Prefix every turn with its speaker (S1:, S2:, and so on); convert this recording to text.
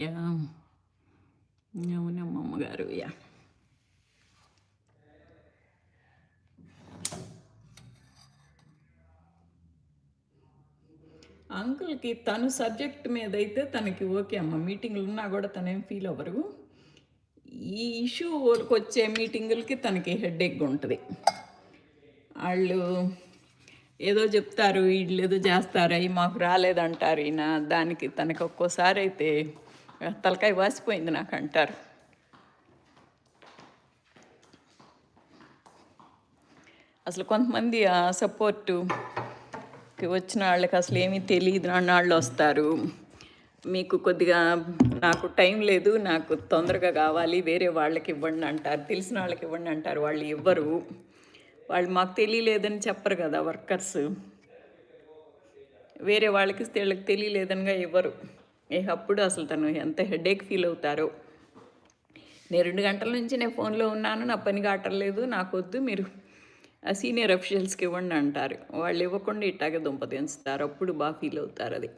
S1: Yeah! అవునమ్మా అమ్మగారు. Yeah! అంకుల్‌కి తను సబ్జెక్ట్ మీదైతే తనకి ఓకే అమ్మ. మీటింగులున్నా గూడా తనేం ఫీల్ అవ్వరు. ఈ ఇష్యూ వరకొచ్చే మీటింగులకి తనకి హెడేక్‌గుంటది. ఆళ్ళు ఏదో జెప్తారు, ఈళ్ళేదో జేస్తారు, అయి మాకు రాలేదంటారు ఈయన. దానికి తనకి ఒక్కోసారయితే తలకాయ వాసిపోయింది నాకంటారు. అసలు కొంతమంది సపోర్టుకి వచ్చిన వాళ్ళకి అసలేమీ తెలీదు అన్నాళ్ళొస్తారు. మీకు కొద్దిగా నాకు టైం లేదు, నాకు తొందరగా గావాలి, వేరే వాళ్ళకివ్వండి అంటారు. తెలిసిన వాళ్ళకివ్వండి అంటారు. వాళ్ళు ఇవ్వరు. వాళ్ళు మాకు తెలియలేదని చెప్పరు గదా! వర్కర్సు. వేరే వాళ్ళకిస్తే ఈళ్ళకి తెలియలేదనగా ఇవ్వరు. ఇక అప్పుడు అసలు తను ఎంత హెడేక్ ఫీల్ అవుతారో. నేను 2 గంటల నుంచి నేను ఫోన్‌లో ఉన్నాను. నా పని కావట్లేదు. నాకొద్దు మీరు సీనియర్ అఫీషియల్స్‌కి ఇవ్వండి అంటారు. వాళ్ళు ఇవ్వకుండా ఇట్టాగే దుంప దించుతారు. అప్పుడు ఫీల్ అవుతారది.